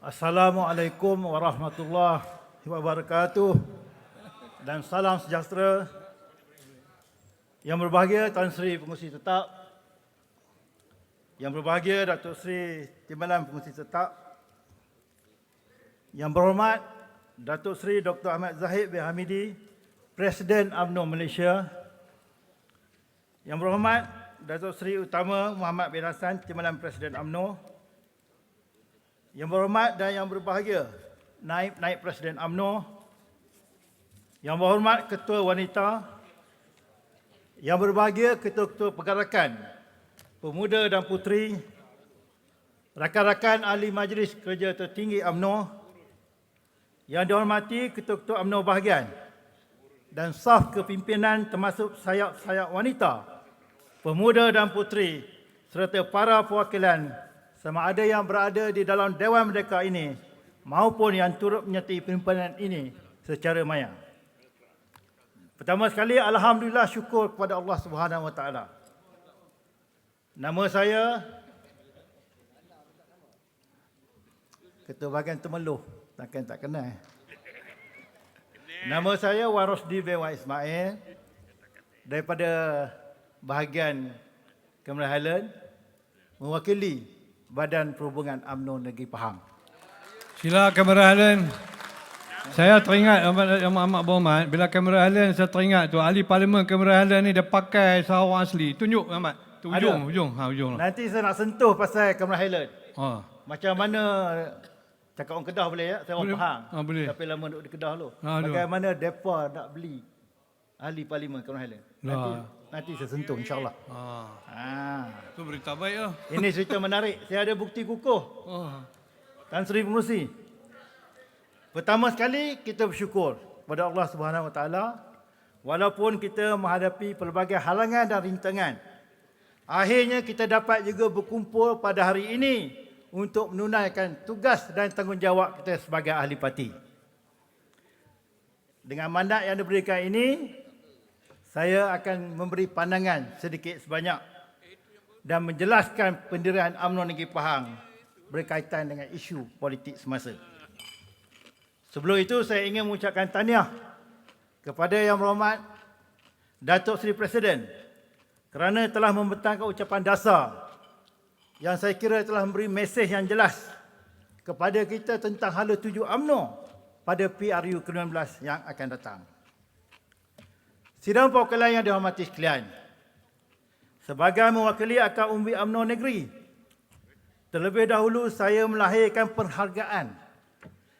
Assalamualaikum warahmatullahi wabarakatuh dan salam sejahtera. Yang berbahagia Tan Sri Pengerusi Tetap, yang berbahagia Datuk Seri Timbalan Pengerusi Tetap, yang berhormat Datuk Seri Dr. Ahmad Zahid bin Hamidi, Presiden UMNO Malaysia, yang berhormat Datuk Seri Utama Muhammad bin Hassan, Timbalan Presiden UMNO, yang berhormat dan yang berbahagia Naib Presiden UMNO, yang berhormat Ketua Wanita, yang berbahagia Ketua-Ketua Pergerakan Pemuda dan Puteri, rakan-rakan Ahli Majlis Kerja Tertinggi UMNO, yang dihormati Ketua-Ketua UMNO bahagian dan saf kepimpinan termasuk sayap-sayap wanita, pemuda dan puteri serta para perwakilan sama ada yang berada di dalam Dewan Merdeka ini maupun yang turut menyertai pimpinan ini secara maya. Pertama sekali, alhamdulillah, syukur kepada Allah Subhanahu Wa Taala. Nama saya Ketua Bahagian Temeloh, takkan tak kenal. Nama saya Wan Rosdi bin Wan Ismail daripada bahagian Cameron Highland, mewakili Badan Perhubungan UMNO Negeri Pahang. Sila Cameron Highland. Saya teringat Amat Berhormat, bila Cameron Highland saya teringat tu ahli parlimen Cameron Highland ni dia pakai Sarawak asli. Tunjuk Amat. Tu ujung. Ujung. Nanti saya nak sentuh pasal Cameron Highland. Macam mana cakap orang Kedah boleh ya? Saya orang Pahang. Boleh. Tapi lama duduk di Kedah dulu. Bagaimana depa nak beli ahli parlimen Cameron Highland? Nanti saya sentuh insya-Allah. Tu berita baik lah. Ini cerita menarik. Saya ada bukti kukuh. Tan Sri Pengerusi. Pertama sekali kita bersyukur kepada Allah Subhanahu Wa Taala walaupun kita menghadapi pelbagai halangan dan rintangan. Akhirnya kita dapat juga berkumpul pada hari ini untuk menunaikan tugas dan tanggungjawab kita sebagai ahli parti. Dengan mandat yang diberikan ini, saya akan memberi pandangan sedikit sebanyak dan menjelaskan pendirian UMNO Negeri Pahang berkaitan dengan isu politik semasa. Sebelum itu, saya ingin mengucapkan tahniah kepada Yang Berhormat Datuk Seri Presiden kerana telah membentangkan ucapan dasar yang saya kira telah memberi mesej yang jelas kepada kita tentang hala tuju UMNO pada PRU ke-19 yang akan datang. Sidang perwakilan yang dihormati sekalian, sebagai mewakili akar umbi UMNO Negeri, terlebih dahulu saya melahirkan penghargaan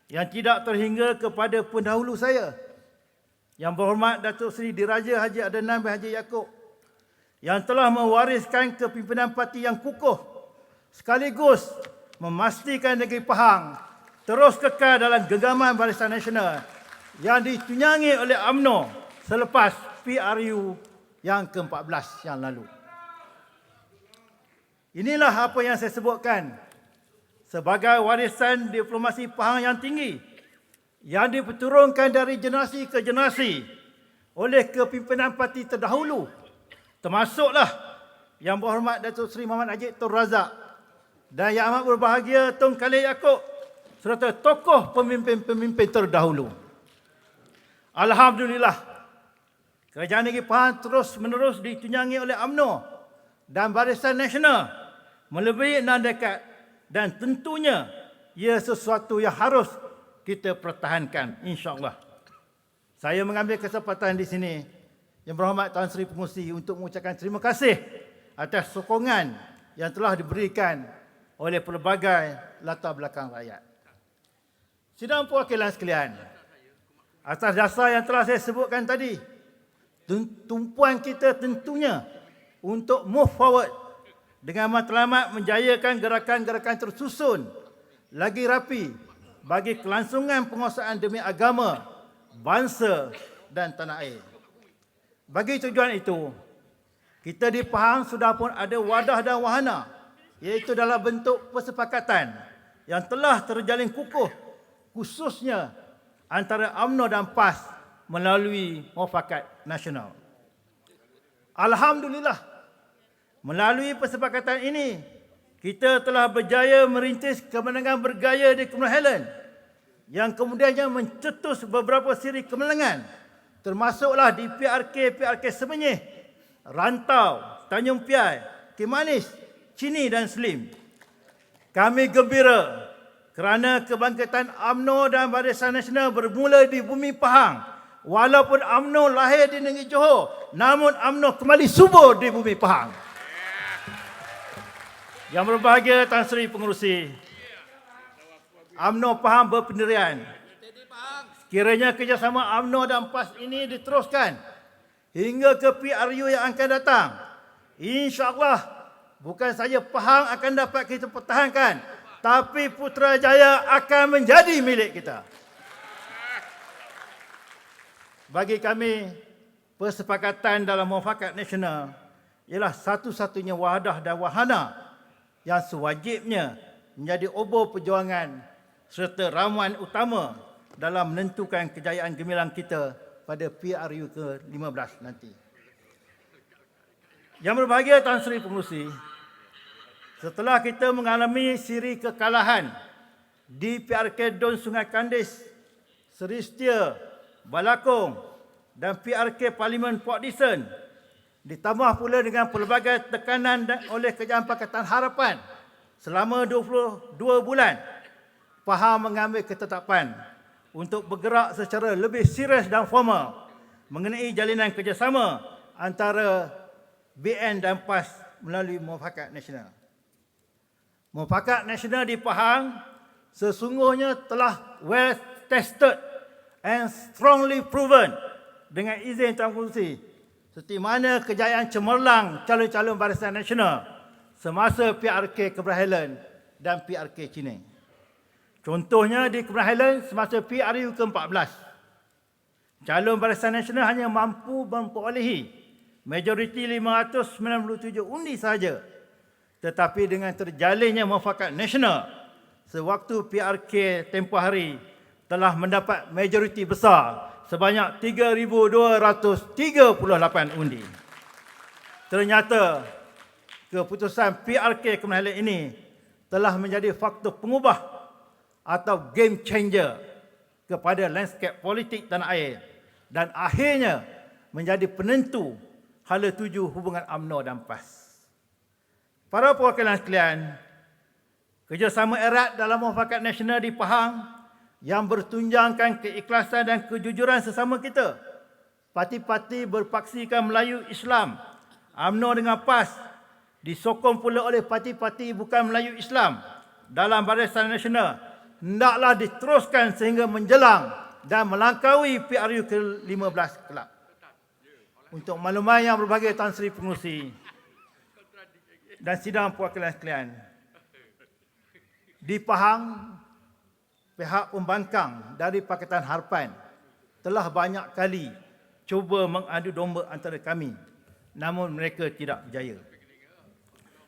yang tidak terhingga kepada pendahulu saya, Yang Berhormat Datuk Seri Diraja Haji Adnan bin Haji Yaakob, yang telah mewariskan kepimpinan parti yang kukuh sekaligus memastikan negeri Pahang terus kekal dalam genggaman Barisan Nasional yang ditunjangi oleh UMNO selepas PRU yang ke-14 yang lalu. Inilah apa yang saya sebutkan sebagai warisan diplomasi Pahang yang tinggi yang diperturunkan dari generasi ke generasi oleh kepimpinan parti terdahulu, termasuklah Yang Berhormat Datuk Seri Muhammad Najib Tun Razak dan Yang Amat Berbahagia Tun Khalil Yaakob serta tokoh pemimpin-pemimpin terdahulu. Alhamdulillah, Kerajaan Negeri Pahang terus-menerus ditunjangi oleh UMNO dan Barisan Nasional melebihi 6 dekad dan tentunya ia sesuatu yang harus kita pertahankan insya-Allah. Saya mengambil kesempatan di sini Yang Berhormat Tan Sri Pengerusi untuk mengucapkan terima kasih atas sokongan yang telah diberikan oleh pelbagai latar belakang rakyat. Sidang perwakilan sekalian, atas dasar yang telah saya sebutkan tadi, tumpuan kita tentunya untuk move forward dengan matlamat menjayakan gerakan-gerakan tersusun lagi rapi bagi kelangsungan penguasaan demi agama, bangsa dan tanah air. Bagi tujuan itu, kita di Pahang sudah pun ada wadah dan wahana, iaitu dalam bentuk persepakatan yang telah terjalin kukuh, khususnya antara UMNO dan PAS melalui muafakat nasional. Alhamdulillah, melalui persepakatan ini, kita telah berjaya merintis kemenangan bergaya di Cameron Highlands yang kemudiannya mencetus beberapa siri kemenangan, termasuklah di PRK Semenyih, Rantau, Tanjung Piai, Kimanis, Cini dan Slim. Kami gembira kerana kebangkitan UMNO dan Barisan Nasional bermula di bumi Pahang. Walaupun UMNO lahir di negeri Johor, namun UMNO kembali subur di bumi Pahang. Yang berbahagia Tan Sri Pengerusi, UMNO Pahang berpendirian. Kiranya kerjasama UMNO dan PAS ini diteruskan hingga ke PRU yang akan datang. InsyaAllah bukan saja Pahang akan dapat kita pertahankan, tapi Putrajaya akan menjadi milik kita. Bagi kami, persepakatan dalam muafakat nasional ialah satu-satunya wadah dan wahana yang sewajibnya menjadi obor perjuangan serta ramuan utama dalam menentukan kejayaan gemilang kita pada PRU ke-15 nanti. Yang berbahagia Tan Sri Pengerusi, setelah kita mengalami siri kekalahan di PRK Don Sungai Kandis, Seri Setia, Balakong dan PRK Parlimen Port Dickson, ditambah pula dengan pelbagai tekanan oleh Kerajaan Pakatan Harapan selama 22 bulan, Pahang mengambil ketetapan untuk bergerak secara lebih serius dan formal mengenai jalinan kerjasama antara BN dan PAS melalui Muafakat Nasional. Muafakat Nasional di Pahang sesungguhnya telah well tested and strongly proven dengan izin Tuan Pengerusi, seperti mana kejayaan cemerlang calon-calon Barisan Nasional semasa PRK Cameron Highlands dan PRK Cini. Contohnya di Cameron Highlands semasa PRU ke-14, calon Barisan Nasional hanya mampu memperolehi majoriti 597 undi sahaja. Tetapi dengan terjalinnya muafakat nasional, sewaktu PRK tempoh hari telah mendapat majoriti besar sebanyak 3,238 undi. Ternyata keputusan PRK Cameron Highlands ini telah menjadi faktor pengubah atau game changer kepada landscape politik tanah air dan akhirnya menjadi penentu hala tuju hubungan UMNO dan PAS. Para perwakilan sekalian, kerjasama erat dalam muafakat nasional di Pahang yang bertunjangkan keikhlasan dan kejujuran sesama kita. Parti-parti berpaksikan Melayu Islam, UMNO dengan PAS, disokong pula oleh parti-parti bukan Melayu Islam dalam Barisan Nasional, hendaklah diteruskan sehingga menjelang dan melangkaui PRU ke-15 kelak. Untuk makluman yang berbahagia Tan Sri Pengerusi dan sidang perwakilan sekalian, di Pahang, pihak pembangkang dari Pakatan Harapan telah banyak kali cuba mengadu domba antara kami, namun mereka tidak berjaya.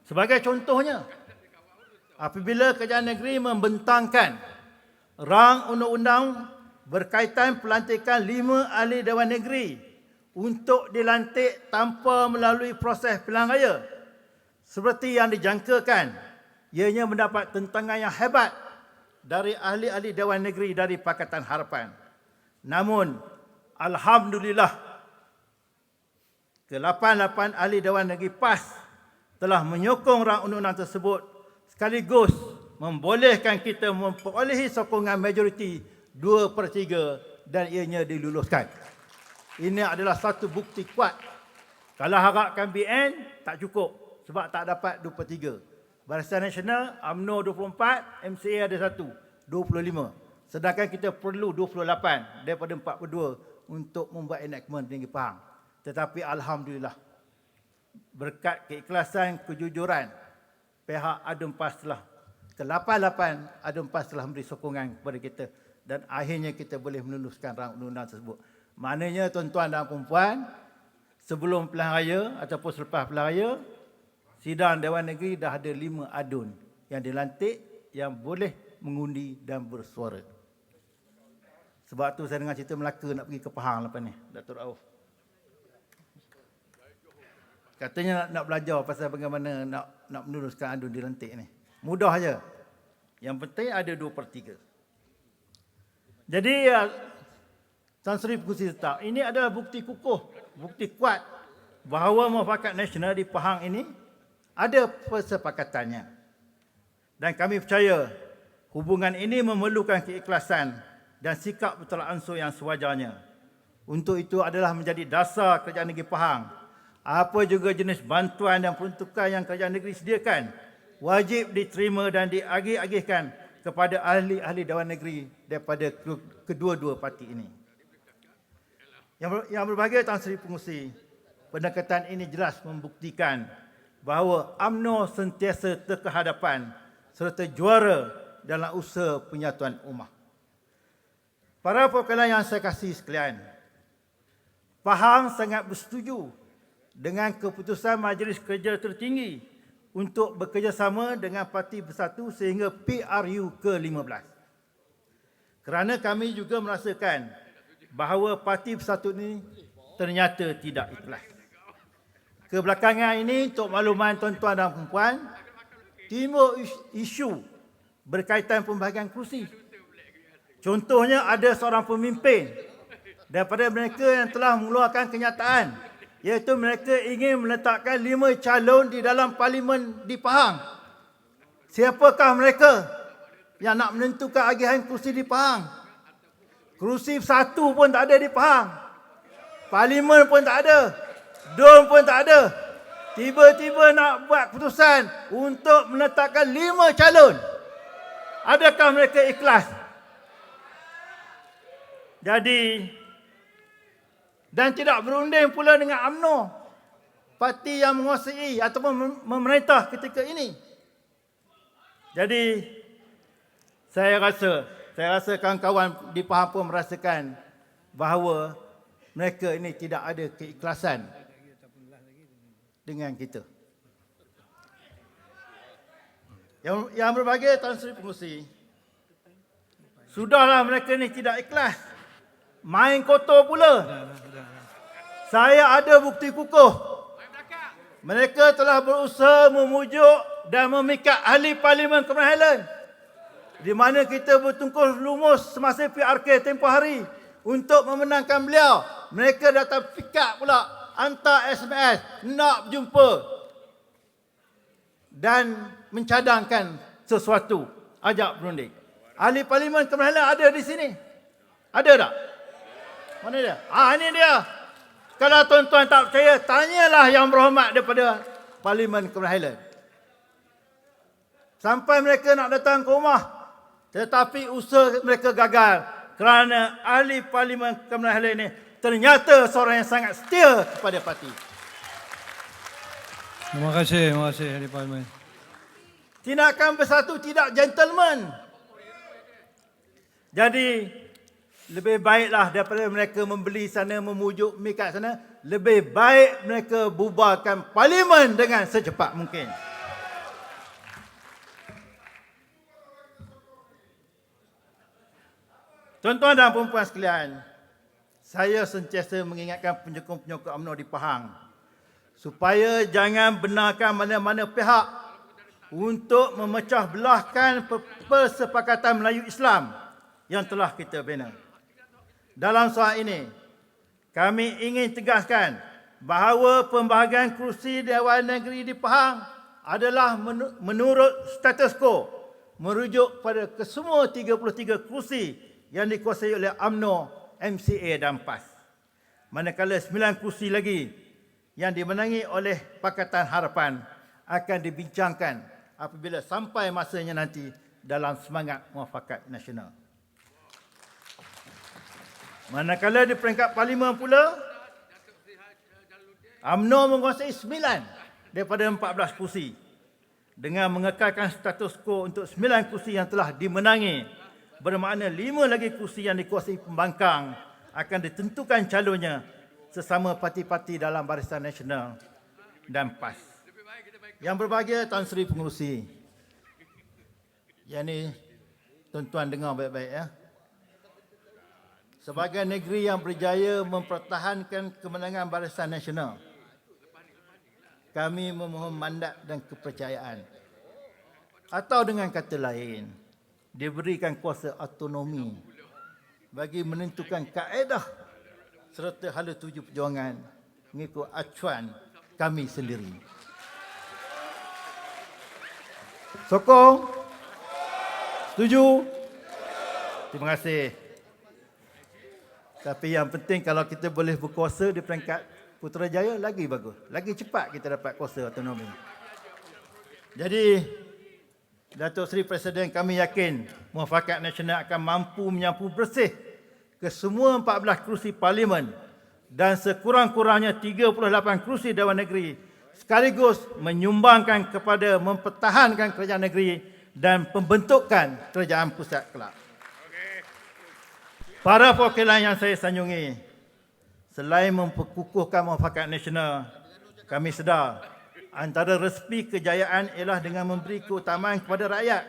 Sebagai contohnya, apabila kerajaan negeri membentangkan rang undang-undang berkaitan pelantikan 5 ahli Dewan Negeri untuk dilantik tanpa melalui proses pilihan raya, seperti yang dijangkakan, ianya mendapat tentangan yang hebat dari ahli-ahli Dewan Negeri dari Pakatan Harapan. Namun, alhamdulillah, ke-88 ahli Dewan Negeri PAS telah menyokong rang undang-undang tersebut sekaligus membolehkan kita memperolehi sokongan majoriti 2/3 dan ianya diluluskan. Ini adalah satu bukti kuat. Kalau harapkan BN, tak cukup sebab tak dapat 2/3. Barisan Nasional, UMNO 24, MCA ada 1, 25. Sedangkan kita perlu 28 daripada 42 untuk membuat enactment di Negeri Pahang. Tetapi alhamdulillah, berkat keikhlasan, kejujuran, pihak ADUN PAS telah ke-88 ADUN PAS telah memberi sokongan kepada kita dan akhirnya kita boleh meluluskan rang undang-undang tersebut. Maknanya tuan-tuan dan puan-puan, sebelum pilihan raya ataupun selepas pilihan raya, sidang Dewan Negeri dah ada 5 ADUN yang dilantik yang boleh mengundi dan bersuara. Sebab tu saya dengar cerita Melaka nak pergi ke Pahang lepas ni, Datuk Rauf. Katanya nak belajar pasal bagaimana nak nak meneruskan adu dilentik ni. Mudah aja. Yang penting ada 2/3. Jadi Tan Sri Pengerusi Tetap, ini adalah bukti kukuh, bukti kuat bahawa Muafakat Nasional di Pahang ini ada persepakatannya. Dan kami percaya hubungan ini memerlukan keikhlasan dan sikap bertolak ansur yang sewajarnya. Untuk itu adalah menjadi dasar Kerajaan Negeri Pahang. Apa juga jenis bantuan dan peruntukan yang Kerajaan Negeri sediakan, wajib diterima dan diagih-agihkan kepada ahli-ahli Dewan Negeri daripada kedua-dua parti ini. Yang berbahagia Tan Sri Pengerusi, pendekatan ini jelas membuktikan bahawa UMNO sentiasa terkehadapan serta juara dalam usaha penyatuan ummah. Para perwakilan yang saya kasih sekalian, Pahang sangat bersetuju dengan keputusan Majlis Kerja Tertinggi untuk bekerjasama dengan Parti Bersatu sehingga PRU ke-15. Kerana kami juga merasakan bahawa Parti Bersatu ini ternyata tidak ikhlas. Kebelakangan ini, untuk makluman tuan-tuan dan puan-puan, timbul isu berkaitan pembahagian kerusi. Contohnya ada seorang pemimpin daripada mereka yang telah mengeluarkan kenyataan, iaitu mereka ingin meletakkan 5 calon di dalam parlimen di Pahang. Siapakah mereka yang nak menentukan agihan kerusi di Pahang? Kerusi satu pun tak ada di Pahang. Parlimen pun tak ada. Dom pun tak ada. Tiba-tiba nak buat keputusan untuk meletakkan 5 calon. Adakah mereka ikhlas? Jadi, dan tidak berunding pula dengan UMNO, parti yang menguasai ataupun memerintah ketika ini. Jadi, saya rasa kawan-kawan di Pahang pun merasakan bahawa mereka ini tidak ada keikhlasan dengan kita. Yang berbahagia Tan Sri Pengerusi, sudahlah mereka ini tidak ikhlas. Main kotor pula. Saya ada bukti kukuh. Mereka telah berusaha memujuk dan memikat ahli Parlimen Cameron Highlands, di mana kita bertungkus lumus semasa PRK tempoh hari untuk memenangkan beliau. Mereka datang pikat pula, hantar SMS nak berjumpa dan mencadangkan sesuatu, ajak berunding. Ahli Parlimen Cameron Highlands ada di sini. Ada tak? Mana dia? Ini dia. Kalau tuan-tuan tak percaya, tanyalah yang berhormat daripada Parlimen Cameron Highlands. Sampai mereka nak datang ke rumah, tetapi usaha mereka gagal kerana ahli Parlimen Cameron Highlands ini ternyata seorang yang sangat setia kepada parti. Terima kasih ahli Parlimen. Tindakan bersatu tidak gentleman. Jadi, lebih baiklah daripada mereka membeli sana, memujuk mikat sana, lebih baik mereka bubarkan Parlimen dengan secepat mungkin. Tuan-tuan dan puan-puan sekalian, saya sentiasa mengingatkan penyokong-penyokong UMNO di Pahang supaya jangan benarkan mana-mana pihak untuk memecah belahkan persepakatan Melayu Islam yang telah kita bina. Dalam soal ini, kami ingin tegaskan bahawa pembahagian kerusi Dewan Negeri di Pahang adalah menurut status quo, merujuk pada kesemua 33 kerusi yang dikuasai oleh UMNO, MCA dan PAS. Manakala 9 kerusi lagi yang dimenangi oleh Pakatan Harapan akan dibincangkan apabila sampai masanya nanti dalam semangat Muafakat Nasional. Manakala di peringkat Parlimen pula, UMNO menguasai 9 daripada 14 kursi dengan mengekalkan status quo untuk 9 kursi yang telah dimenangi, bermakna 5 lagi kursi yang dikuasai pembangkang akan ditentukan calonnya sesama parti-parti dalam Barisan Nasional dan PAS. Yang berbahagia Tan Sri Pengerusi, yang ni tuan-tuan dengar baik-baik ya. Sebagai negeri yang berjaya mempertahankan kemenangan Barisan Nasional, kami memohon mandat dan kepercayaan. Atau dengan kata lain, diberikan kuasa autonomi bagi menentukan kaedah serta hala tuju perjuangan mengikut acuan kami sendiri. Sokong? Setuju? Terima kasih. Tapi yang penting kalau kita boleh berkuasa di peringkat Putrajaya, lagi bagus. Lagi cepat kita dapat kuasa autonomi. Jadi, Datuk Seri Presiden, kami yakin Muafakat Nasional akan mampu menyapu bersih ke semua 14 kerusi Parlimen dan sekurang-kurangnya 38 kerusi Dewan Negeri, sekaligus menyumbangkan kepada mempertahankan kerajaan negeri dan pembentukan kerajaan pusat kelak. Para perwakilan yang saya sanjungi, selain memperkukuhkan Muafakat Nasional, kami sedar antara resepi kejayaan ialah dengan memberi keutamaan kepada rakyat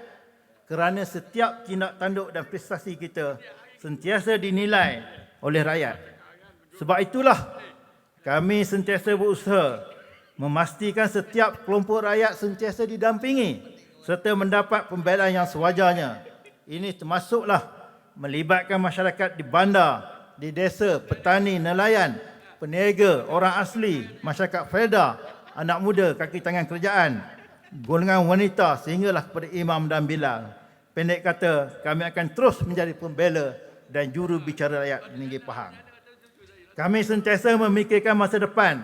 kerana setiap tindak tanduk dan prestasi kita sentiasa dinilai oleh rakyat. Sebab itulah kami sentiasa berusaha memastikan setiap kelompok rakyat sentiasa didampingi serta mendapat pembelaan yang sewajarnya. Ini termasuklah melibatkan masyarakat di bandar, di desa, petani, nelayan, peniaga, orang asli, masyarakat FEDA, anak muda, kaki tangan kerajaan, golongan wanita sehinggalah kepada imam dan bilal. Pendek kata, kami akan terus menjadi pembela dan juru bicara rakyat di Negeri Pahang. Kami sentiasa memikirkan masa depan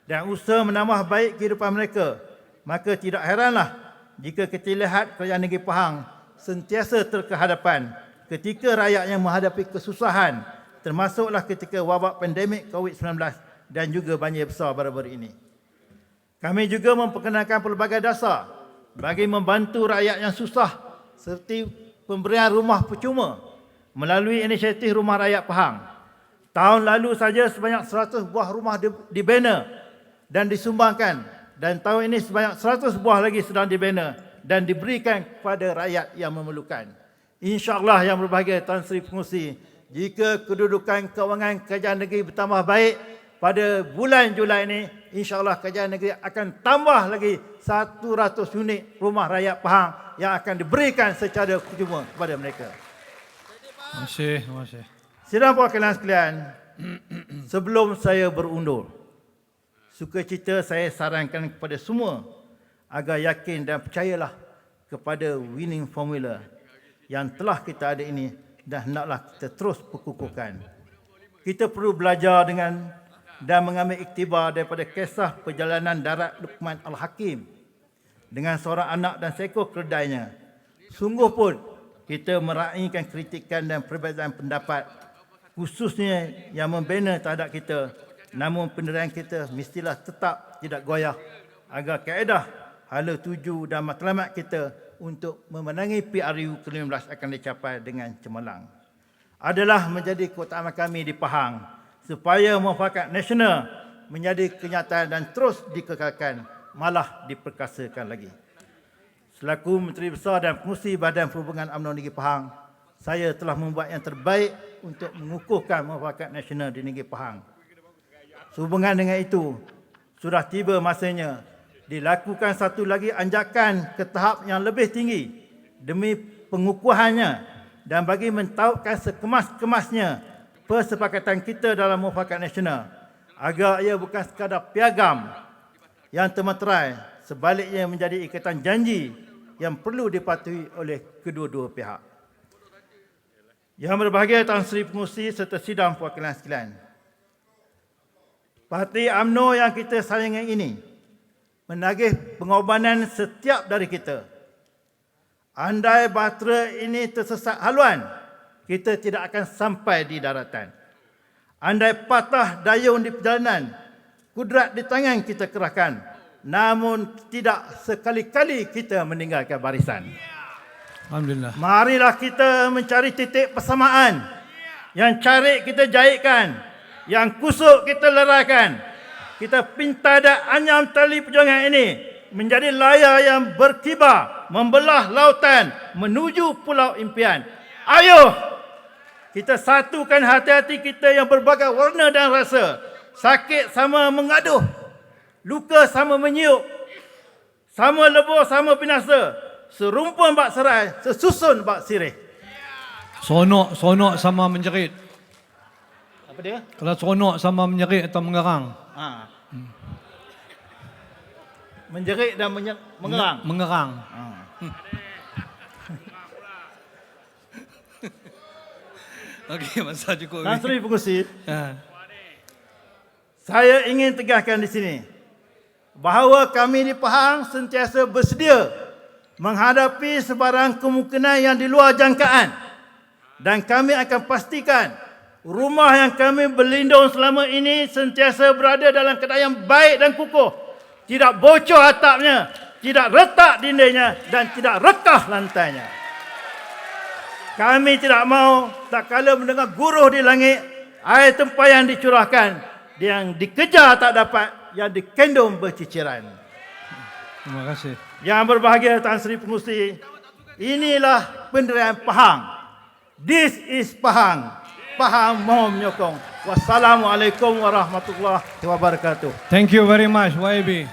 dan usaha menambah baik kehidupan mereka. Maka tidak heranlah jika kita lihat kerajaan Negeri Pahang sentiasa terkehadapan ketika rakyatnya menghadapi kesusahan, termasuklah ketika wabak pandemik COVID-19 dan juga banjir besar baru-baru ini. Kami juga memperkenalkan pelbagai dasar bagi membantu rakyat yang susah seperti pemberian rumah percuma melalui inisiatif Rumah Rakyat Pahang. Tahun lalu saja sebanyak 100 buah rumah dibina dan disumbangkan, dan tahun ini sebanyak 100 buah lagi sedang dibina dan diberikan kepada rakyat yang memerlukan. InsyaAllah yang berbahagia Tan Sri Pengerusi, jika kedudukan kewangan kerajaan negeri bertambah baik pada bulan Julai ini, insyaAllah kerajaan negeri akan tambah lagi 100 unit rumah rakyat Pahang yang akan diberikan secara percuma kepada mereka. Terima kasih. Terima kasih. Sidang perwakilan sekalian, sebelum saya berundur, sukacita saya sarankan kepada semua agar yakin dan percayalah kepada winning formula yang telah kita ada ini dan hendaklah kita terus perkukuhkan. Kita perlu belajar dengan dan mengambil iktibar daripada kisah perjalanan darat Luqman Al-Hakim dengan seorang anak dan seekor keledainya. Sungguh pun kita meraihkan kritikan dan perbezaan pendapat, khususnya yang membina terhadap kita. Namun pendirian kita mestilah tetap tidak goyah agar kaedah, hala tuju dan matlamat kita untuk memenangi PRU ke-15 akan dicapai dengan cemerlang. Adalah menjadi keutamaan kami di Pahang supaya Muafakat Nasional menjadi kenyataan dan terus dikekalkan, malah diperkasakan lagi. Selaku Menteri Besar dan Pengerusi Badan Perhubungan UMNO Negeri Pahang, saya telah membuat yang terbaik untuk mengukuhkan Muafakat Nasional di Negeri Pahang. Sehubungan dengan itu, sudah tiba masanya dilakukan satu lagi anjakan ke tahap yang lebih tinggi demi pengukuhannya dan bagi mentautkan sekemas-kemasnya persepakatan kita dalam Muafakat Nasional agar ia bukan sekadar piagam yang termeterai, sebaliknya menjadi ikatan janji yang perlu dipatuhi oleh kedua-dua pihak. Yang berbahagia Tan Sri Pengerusi serta sidang perwakilan sekalian, Parti UMNO yang kita sayangi ini menagih pengorbanan setiap dari kita. Andai bahtera ini tersesat haluan, kita tidak akan sampai di daratan. Andai patah dayung di perjalanan, kudrat di tangan kita kerahkan, namun tidak sekali-kali kita meninggalkan barisan. Alhamdulillah. Marilah kita mencari titik persamaan. Yang cari kita jahitkan, yang kusuk kita leraikan. Kita pinta dan anyam tali perjuangan ini menjadi layar yang berkibar, membelah lautan menuju pulau impian. Ayo, kita satukan hati-hati kita yang berbagai warna dan rasa. Sakit sama mengaduh, luka sama menyiuk, sama lebur, sama binasa, serumpun bak serai, sesusun bak sirih. Sonok sama menjerit. Apa dia? Kalau sonok sama menjerit atau mengerang. Ha. Menjerit dan mengerang. Mengerang. Ha. Okey, masa cukup. Tan Sri Pengerusi, Ha. saya ingin tegaskan di sini bahawa kami di Pahang sentiasa bersedia menghadapi sebarang kemungkinan yang di luar jangkaan, dan kami akan pastikan rumah yang kami berlindung selama ini sentiasa berada dalam keadaan yang baik dan kukuh, tidak bocor atapnya, tidak retak dindingnya dan tidak rekah lantainya. Kami tidak mahu tak kala mendengar guruh di langit, air tempayan dicurahkan, yang dikejar tak dapat, yang dikendung berciciran. Terima kasih. Yang berbahagia Tan Sri Pengerusi, inilah pendirian Pahang. This is Pahang. Pahang mohon menyokong. Wassalamualaikum warahmatullahi wabarakatuh. Thank you very much, YB.